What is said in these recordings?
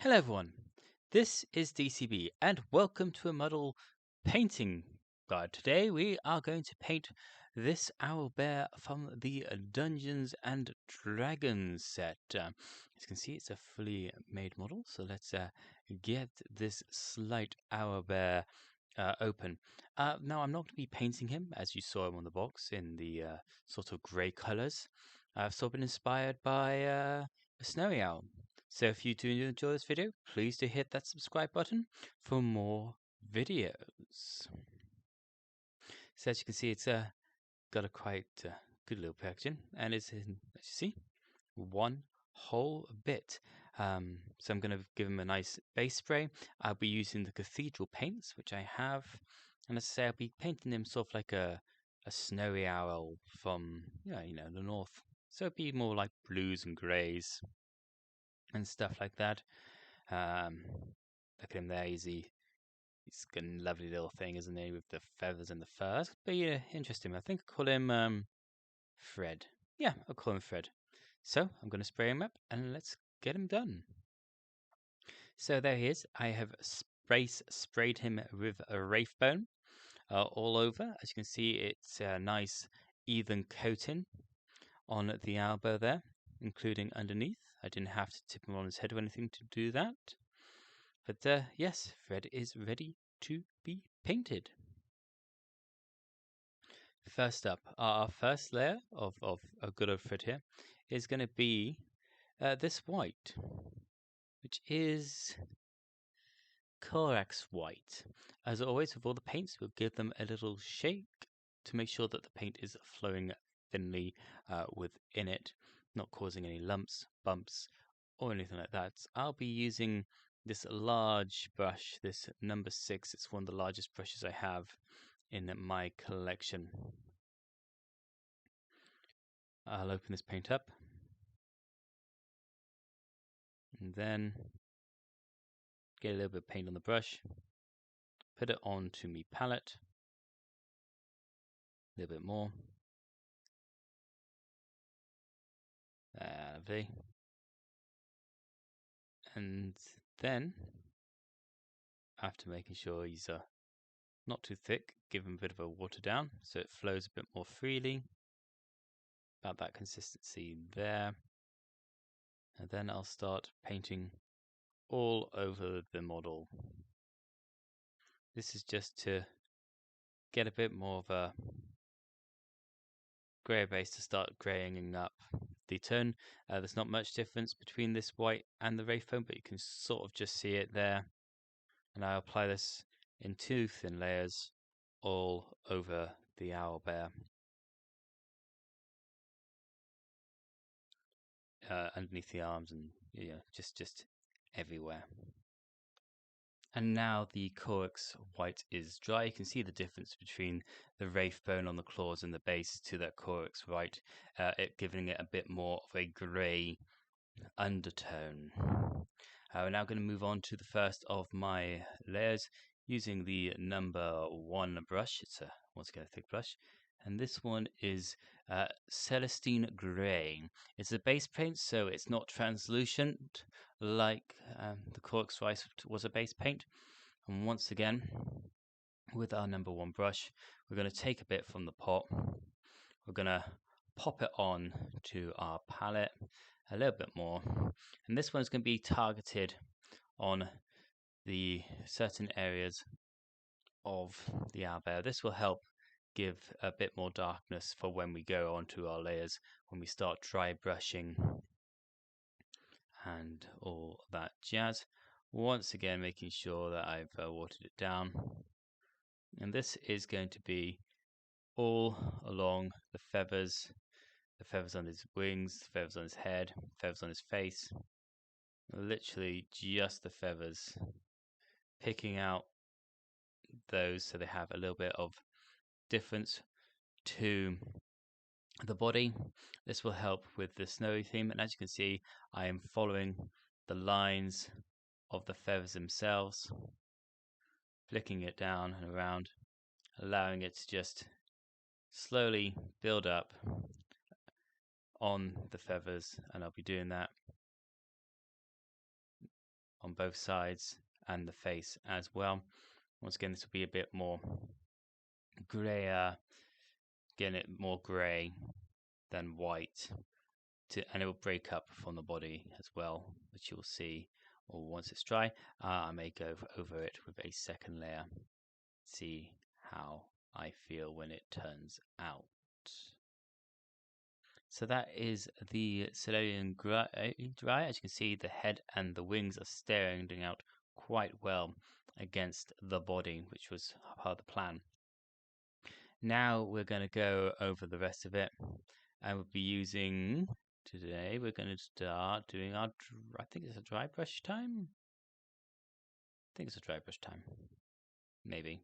Hello everyone, this is DCB and welcome to a model painting guide. Today we are going to paint this owlbear from the Dungeons and Dragons set. As you can see, it's a fully made model, so let's get this slight owlbear open. Now I'm not going to be painting him as you saw him on the box in the sort of grey colours. I've sort of been inspired by a snowy owl. So if you do enjoy this video, please do hit that subscribe button for more videos. So as you can see, it's got a quite good little packaging, and it's in, as you see, one whole bit. So I'm going to give him a nice base spray. I'll be using the cathedral paints, which I have, and as I say, I'll be painting him sort of like a snowy owl from the north. So it'd be more like blues and greys and stuff like that. Look at him there, he's got a lovely little thing, isn't he, with the feathers and the furs. But yeah, interesting. I think I'll call him Fred. Yeah, I'll call him Fred. So I'm going to spray him up and let's get him done. So there he is. I have sprayed him with a Wraithbone all over. As you can see, it's a nice even coating on the elbow there, including underneath. I didn't have to tip him on his head or anything to do that. But yes, Fred is ready to be painted. First up, our first layer of a good old Fred here is going to be this white, which is Corax white. As always, with all the paints, we'll give them a little shake to make sure that the paint is flowing thinly within it, not causing any lumps, bumps, or anything like that. I'll be using this large brush, this number 6. It's one of the largest brushes I have in my collection. I'll open this paint up and then get a little bit of paint on the brush, put it onto my palette, a little bit more, and then after making sure he's not too thick, give him a bit of a water down so it flows a bit more freely, about that consistency there. And then I'll start painting all over the model. This is just to get a bit more of a grey base to start greying up the tone. There's not much difference between this white and the Wraithbone, but you can sort of just see it there. And I apply this in 2 thin layers all over the owlbear. Underneath the arms and just everywhere. And now the Corax white is dry. You can see the difference between the Wraithbone on the claws and the base to that Corax white, it giving it a bit more of a grey undertone. We're now going to move on to the first of my layers using the number 1 brush. It's once again a thick brush, and this one is Celestine Grey. It's a base paint, so it's not translucent like the Corax white was a base paint. And once again, with our number 1 brush, we're going to take a bit from the pot. We're going to pop it on to our palette a little bit more, and this one's going to be targeted on the certain areas of the owlbear. This will help give a bit more darkness for when we go onto our layers, when we start dry brushing and all that jazz. Once again, making sure that I've watered it down, and this is going to be all along the feathers on his wings, the feathers on his head, feathers on his face. Literally just the feathers, picking out those so they have a little bit of difference to the body. This will help with the snowy theme, and as you can see, I am following the lines of the feathers themselves, flicking it down and around, allowing it to just slowly build up on the feathers, and I'll be doing that on both sides and the face as well. Once again, this will be a bit more grayer, getting it more grey than white, and it will break up from the body as well, which you'll see. Or once it's dry, I may go over it with a second layer, see how I feel when it turns out. So that is the Solarian dry. As you can see, the head and the wings are standing out quite well against the body, which was part of the plan. Now we're going to go over the rest of it, and we'll be using, today we're going to start doing our, I think it's a dry brush time? I think it's a dry brush time. Maybe.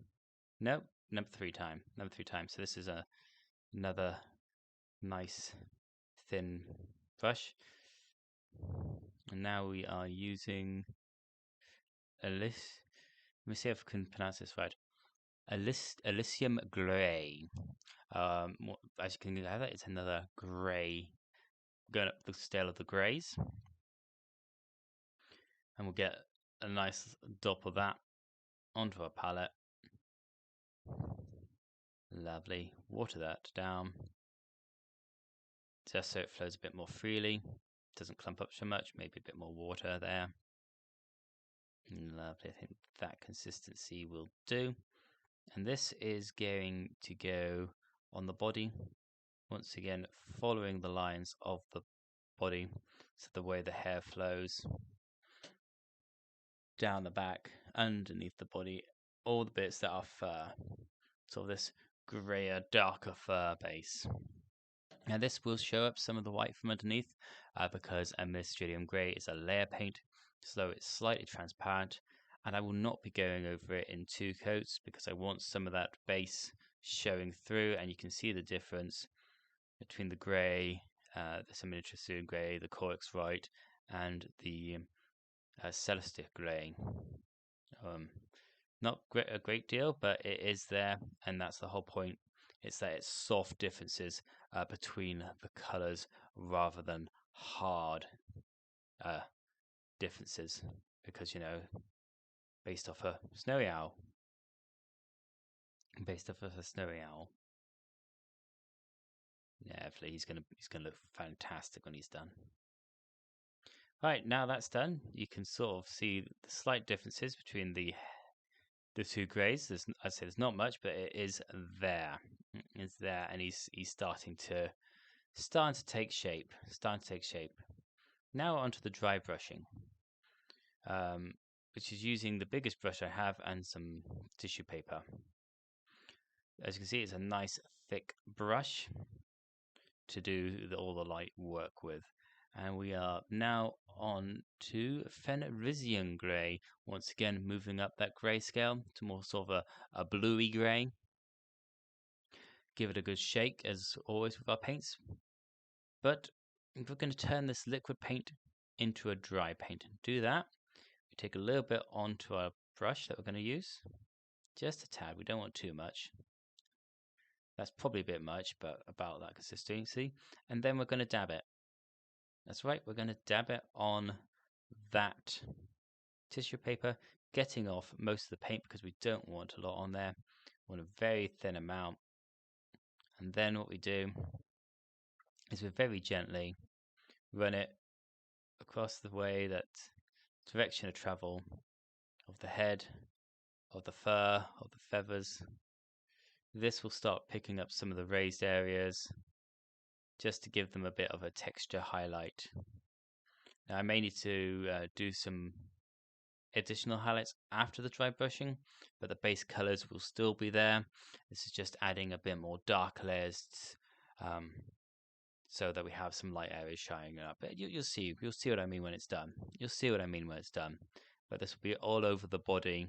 Nope, number 3 time. So this is another nice thin brush. And now we are using let me see if I can pronounce this right. Elysium Grey. As you can gather, it's another grey, going up the scale of the greys. And we'll get a nice dot of that onto our palette. Lovely. Water that down, just so it flows a bit more freely. Doesn't clump up so much. Maybe a bit more water there. Lovely. I think that consistency will do. And this is going to go on the body. Once again, following the lines of the body. So the way the hair flows down the back, underneath the body, all the bits that are fur. So this grayer, darker fur base. Now this will show up some of the white from underneath because a Mystradium Grey is a layer paint, so it's slightly transparent, and I will not be going over it in 2 coats because I want some of that base showing through, and you can see the difference between the grey, the Semi-Mystradium Grey, the Corax White, and the Celestic Grey. Not a great deal, but it is there, and that's the whole point. It's that it's soft differences between the colours rather than hard differences, because, you know, based off a snowy owl. Yeah, he's gonna look fantastic when he's done. Right, now that's done, you can sort of see the slight differences between the 2 greys. I'd say there's not much, but it is there. It's there, and he's starting to take shape. Now onto the dry brushing, which is using the biggest brush I have and some tissue paper. As you can see, it's a nice thick brush to do all the light work with. And we are now on to Fenrisian Grey. Once again, moving up that grayscale to more sort of a bluey grey. Give it a good shake, as always with our paints. But we're going to turn this liquid paint into a dry paint. And do that, we take a little bit onto our brush that we're going to use. Just a tad, we don't want too much. That's probably a bit much, but about that consistency. And then we're going to dab it. That's right, we're going to dab it on that tissue paper, getting off most of the paint because we don't want a lot on there. We want a very thin amount. And then what we do is we very gently run it across the way, that direction of travel of the head, of the fur, of the feathers. This will start picking up some of the raised areas, just to give them a bit of a texture highlight. Now I may need to do some additional highlights after the dry brushing, but the base colors will still be there. This is just adding a bit more dark layers, so that we have some light areas shining up. But you'll see what I mean when it's done. But this will be all over the body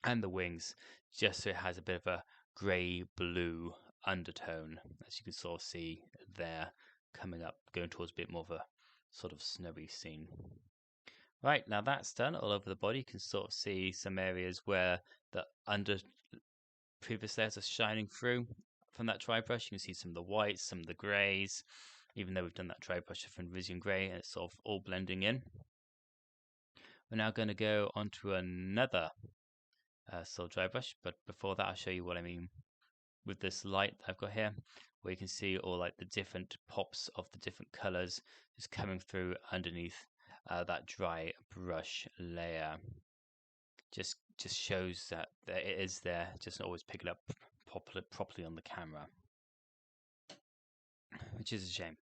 and the wings, just so it has a bit of a grey-blue undertone, as you can sort of see there, coming up, going towards a bit more of a sort of snowy scene. Right, now that's done all over the body. You can sort of see some areas where the previous layers are shining through from that dry brush. You can see some of the whites, some of the greys, even though we've done that dry brush of Fenrisian Grey, and it's sort of all blending in. We're now going to go onto another soil dry brush, but before that I'll show you what I mean with this light I've got here, where you can see all like the different pops of the different colors just coming through underneath that dry brush layer. Just shows that it is there, just not always pick it up properly on the camera, which is a shame.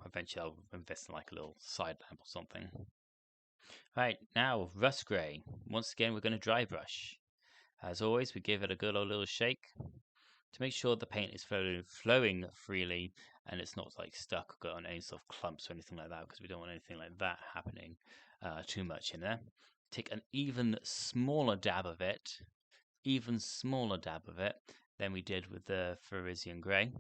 Eventually I'll invest in like a little side lamp or something. Right, now rust grey. Once again we're going to dry brush. As always, we give it a good old little shake to make sure the paint is flowing freely and it's not like stuck or got on any sort of clumps or anything like that, because we don't want anything like that happening too much in there. Take an even smaller dab of it than we did with the Parisian Grey.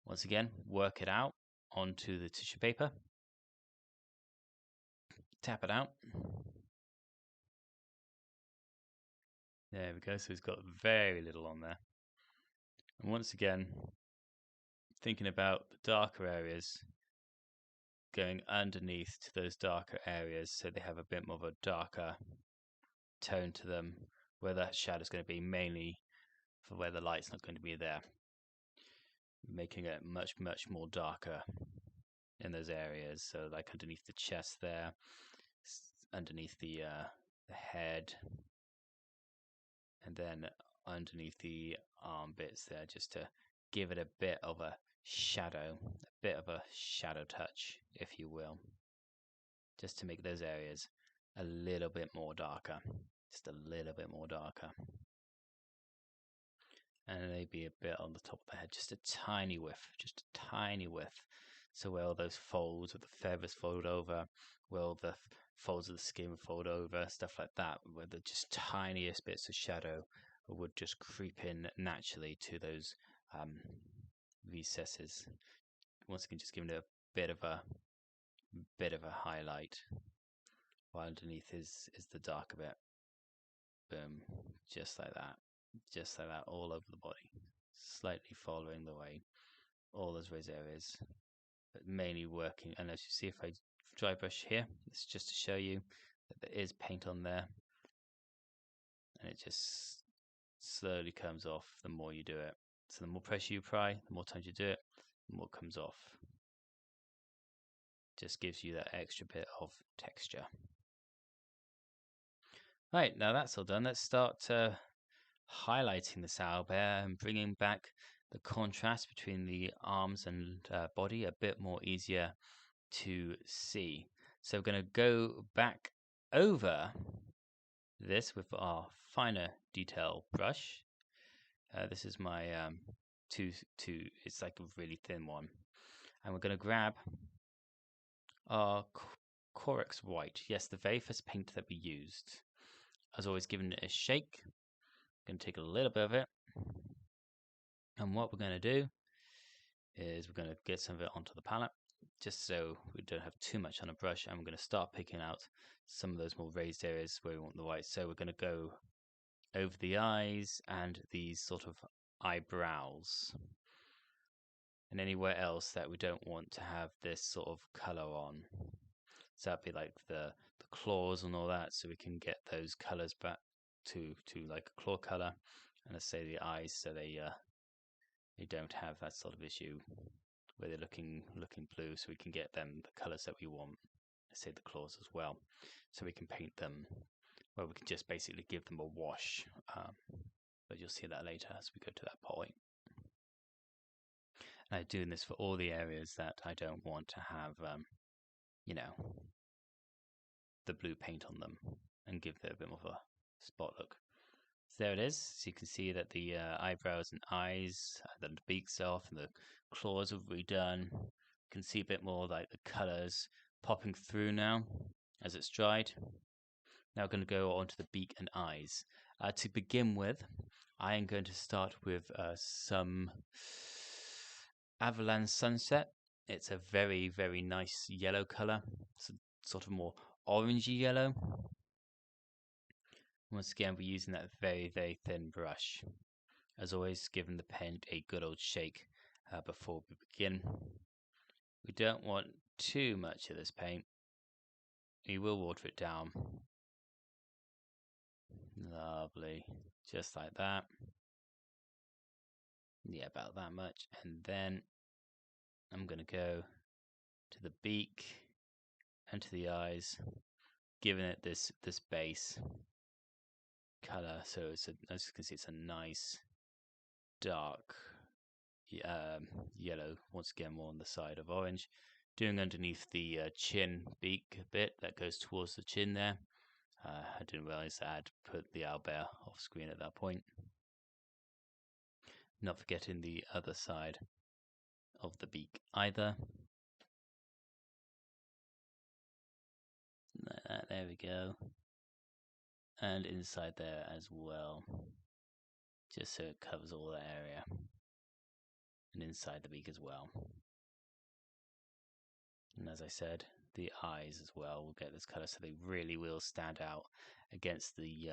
Once again, work it out onto the tissue paper. Tap it out. There we go, so it's got very little on there. And once again, thinking about the darker areas, going underneath to those darker areas so they have a bit more of a darker tone to them, where that shadow is going to be mainly for where the light's not going to be there, making it much more darker in those areas. So like underneath the chest there, underneath the head, and then underneath the arm bits there, just to give it a bit of a shadow touch, if you will, just to make those areas a little bit more darker, just a little bit more darker. And maybe a bit on the top of the head, just a tiny whiff, so where all those folds of the feathers fold over, where all the folds of the skin fold over, stuff like that, where the just tiniest bits of shadow would just creep in naturally to those recesses. Once again, just giving it a bit of a highlight, while underneath is the darker bit. Boom, just like that, all over the body, slightly following the way, all those raised areas, but mainly working. And as you see, if I dry brush here, it's just to show you that there is paint on there, and it just slowly comes off the more you do it. So the more pressure you apply, the more times you do it, the more it comes off. Just gives you that extra bit of texture. Right, now that's all done. Let's start highlighting this owlbear and bringing back the contrast between the arms and body a bit more easier to see. So we're going to go back over this with our finer detail brush. This is my it's like a really thin one, and we're going to grab our Corex White. Yes, the very first paint that we used. As always, giving it a shake. Going to take a little bit of it, and what we're going to do is we're going to get some of it onto the palette, just so we don't have too much on a brush, and we're going to start picking out some of those more raised areas where we want the white. So we're going to go over the eyes and these sort of eyebrows, and anywhere else that we don't want to have this sort of color on. So that'd be like the claws and all that, so we can get those colors back to like a claw color, and let's say the eyes, so they don't have that sort of issue where they're looking blue, so we can get them the colors that we want. Let's say the claws as well, so we can paint them, where we can just basically give them a wash, but you'll see that later as we go to that point. And I'm doing this for all the areas that I don't want to have the blue paint on them, and give it a bit more of a spot look. So there it is. So you can see that the eyebrows and eyes, the beaks off, and the claws are redone. You can see a bit more like the colors popping through now as it's dried. Now we're going to go on to the beak and eyes. To begin with, I am going to start with some Avalanche Sunset. It's a very nice yellow color. It's a sort of more orangey yellow. Once again, we're using that very thin brush. As always, giving the paint a good old shake before we begin. We don't want too much of this paint, You will water it down. Lovely. Just like that. Yeah, about that much. And then I'm going to go to the beak and to the eyes, giving it this base color. So it's as you can see, it's a nice dark yellow. Once again, more on the side of orange. Doing underneath the chin beak bit that goes towards the chin there. I didn't realize I had put the owlbear off screen at that point. Not forgetting the other side of the beak either. There we go. And inside there as well. Just so it covers all that area. And inside the beak as well. And as I said, the eyes as well will get this color, so they really will stand out against the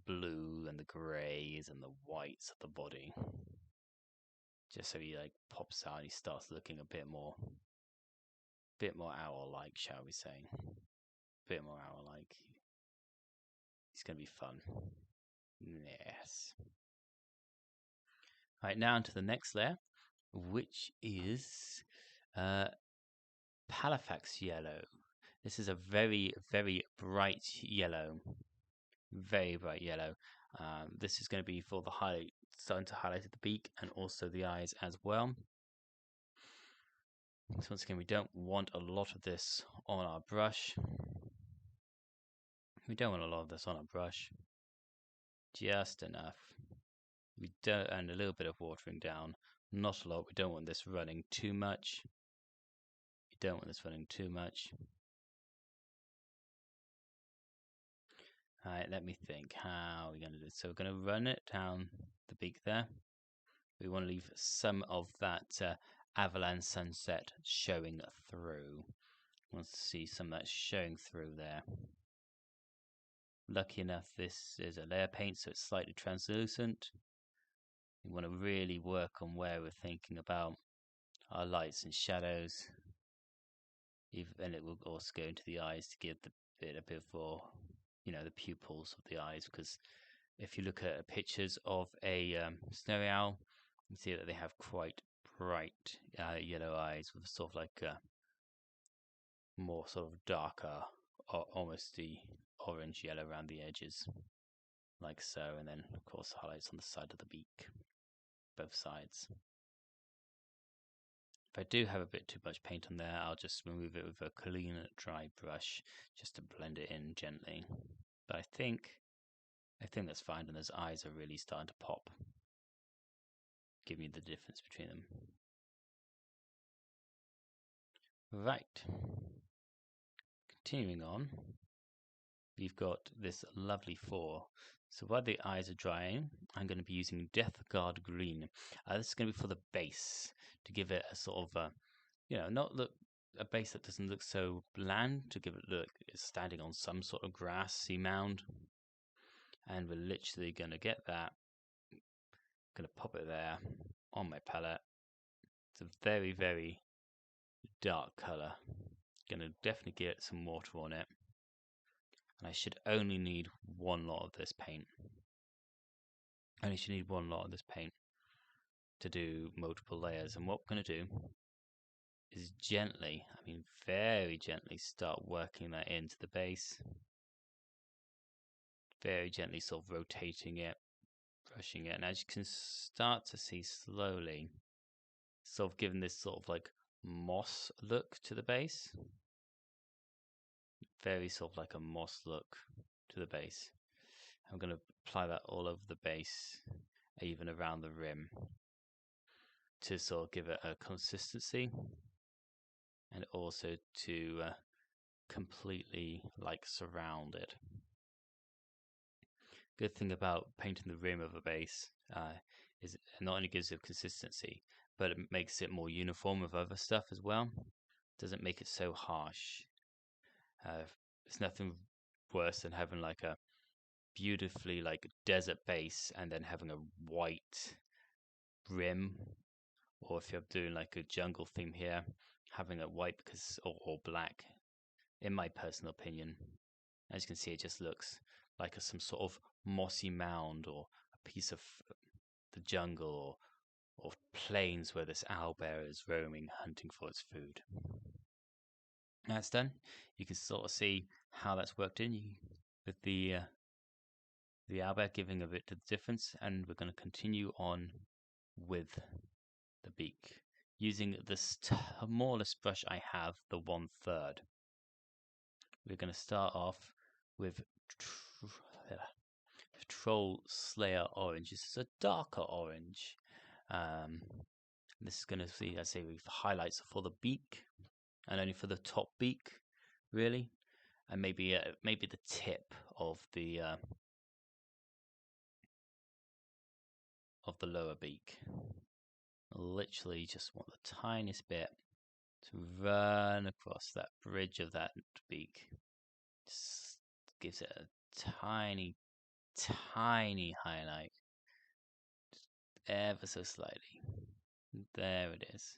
blue and the greys and the whites of the body. Just so he like pops out and he starts looking a bit more owl-like, shall we say. A bit more owl-like. It's going to be fun. Yes. Right, now onto the next layer, which is Palafax yellow. This is a very, very bright yellow. Very bright yellow. This is going to be for the highlight, starting to highlight the beak and also the eyes as well. So once again, we don't want a lot of this on our brush. We don't want a lot of this on our brush. Just enough. We don't, and a little bit of watering down. Not a lot. We don't want this running too much. We don't want this running too much. Alright, let me think. How are we going to do this? So we're going to run it down the beak there. We want to leave some of that Avalan sunset showing through. We want to see some of that showing through there. Lucky enough, this is a layer paint, so it's slightly translucent. We want to really work on where we're thinking about our lights and shadows. And it will also go into the eyes to give the bit a bit more, the pupils of the eyes. Because if you look at pictures of a snowy owl, you see that they have quite bright yellow eyes with sort of like more sort of darker, or almost the orange yellow around the edges, like so, and then of course highlights on the side of the beak, both sides. If I do have a bit too much paint on there, I'll just remove it with a clean dry brush just to blend it in gently. But I think that's fine, and those eyes are really starting to pop. Give me the difference between them. Right. Continuing on, we've got this lovely four. So while the eyes are drying, I'm going to be using Death Guard Green. This is going to be for the base, to give it a sort of, not look a base that doesn't look so bland, to give it look it's standing on some sort of grassy mound. And we're literally going to get that. Going to pop it there on my palette. It's a very, very dark color. Going to definitely get some water on it. And I should only need one lot of this paint. I only should need one lot of this paint to do multiple layers. And what we're going to do is gently, very gently, start working that into the base. Very gently sort of rotating it, brushing it. And as you can start to see slowly, sort of giving this sort of like moss look to the base. Very sort of like a moss look to the base. I'm going to apply that all over the base, even around the rim, to sort of give it a consistency, and also to completely like surround it. Good thing about painting the rim of a base is it not only gives it consistency, but it makes it more uniform with other stuff as well. Doesn't make it so harsh. There's nothing worse than having like a beautifully like desert base and then having a white rim, or if you're doing like a jungle theme here, having a white or black, in my personal opinion. As you can see, it just looks like some sort of mossy mound or a piece of the jungle or plains where this owlbear is roaming, hunting for its food. That's done. You can sort of see how that's worked in with the owlbear giving a bit of difference, and we're going to continue on with the beak using the smallest brush I have, the 1/3. We're going to start off with Troll Slayer Orange. This is a darker orange. This is going to see, I say, with highlights for the beak, and only for the top beak, really, and maybe the tip of the lower beak. Literally, just want the tiniest bit to run across that bridge of that beak. Just gives it a tiny highlight, just ever so slightly. There it is.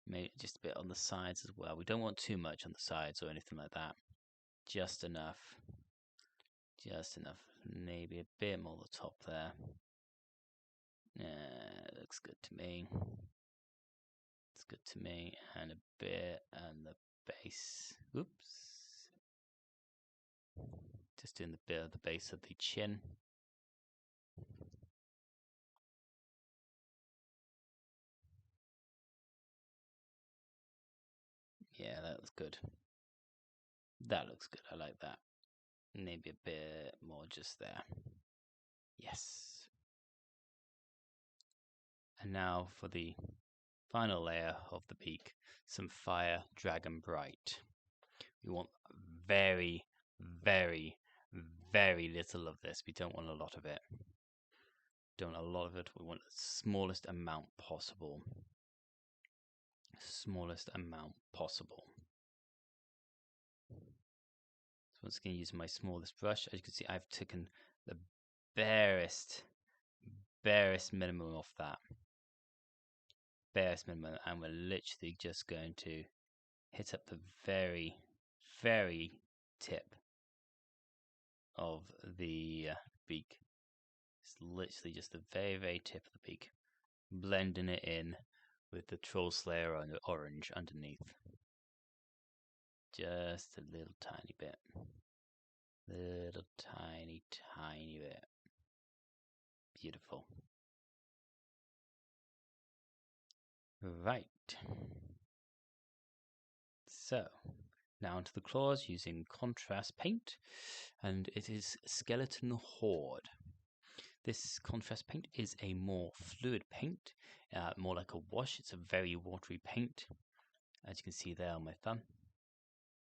Maybe just a bit on the sides as well. We don't want too much on the sides or anything like that. Just enough. Just enough. Maybe a bit more on the top there. Looks good to me. It's good to me. And a bit on the base. Oops. Just doing the bit of the base of the chin. Yeah, that looks good. That looks good. I like that. Maybe a bit more just there. Yes. And now for the final layer of the beak, some Fire Dragon Bright. We want very, very, very little of this. We don't want a lot of it. Don't want a lot of it. We want the smallest amount possible. Smallest amount possible. So once again, using my smallest brush, as you can see, I've taken the barest minimum of that. Barest minimum, and we're literally just going to hit up the very, very tip of the beak. It's literally just the very, very tip of the beak, blending it in with the Troll Slayer orange underneath. Just a little tiny bit. Little tiny bit. Beautiful. Right. So, now onto the claws using contrast paint, and it is Skeleton Horde. This contrast paint is a more fluid paint, more like a wash. It's a very watery paint, as you can see there on my thumb.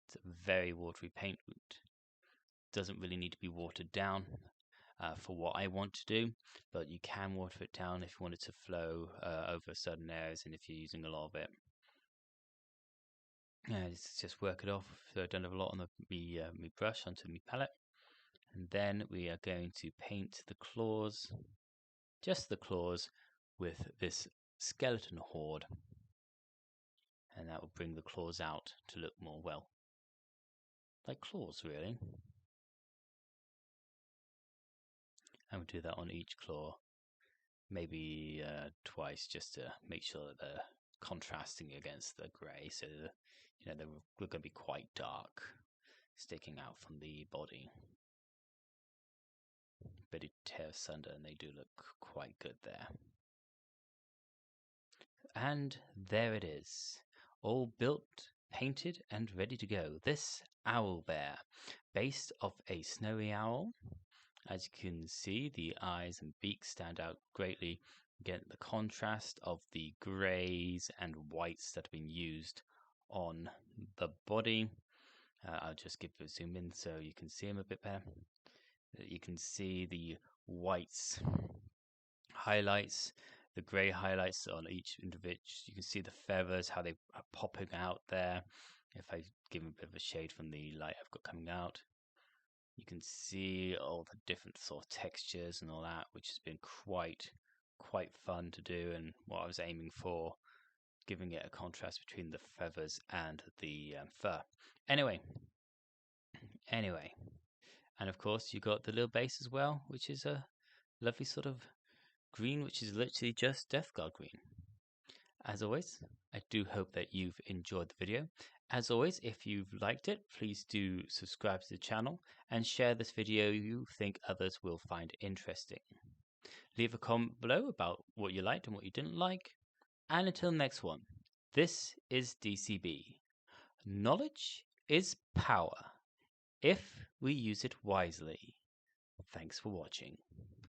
It's a very watery paint. It doesn't really need to be watered down for what I want to do, but you can water it down if you want it to flow over certain areas and if you're using a lot of it. Just work it off. So I don't have a lot on my brush onto my palette. And then we are going to paint the claws, just the claws, with this Skeleton Horde. And that will bring the claws out to look more, well, like claws, really. And we'll do that on each claw, maybe twice, just to make sure that they're contrasting against the grey, so that, they're going to be quite dark, sticking out from the body. But it tears asunder, and they do look quite good there. And there it is, all built, painted, and ready to go. This owlbear, based off a snowy owl. As you can see, the eyes and beak stand out greatly. Get the contrast of the greys and whites that have been used on the body. I'll just give a zoom in so you can see them a bit better. You can see the whites highlights, the grey highlights on each individual. You can see the feathers, how they are popping out there. If I give them a bit of a shade from the light I've got coming out, you can see all the different sort of textures and all that, which has been quite fun to do, and what I was aiming for giving it a contrast between the feathers and the fur. Anyway, and of course you got the little base as well, which is a lovely sort of green, which is literally just Death Guard green. As always, I do hope that you've enjoyed the video. As always, if you've liked it, please do subscribe to the channel and share this video you think others will find interesting. Leave a comment below about what you liked and what you didn't like. And until next one, this is DCB. Knowledge is power if we use it wisely. Thanks for watching.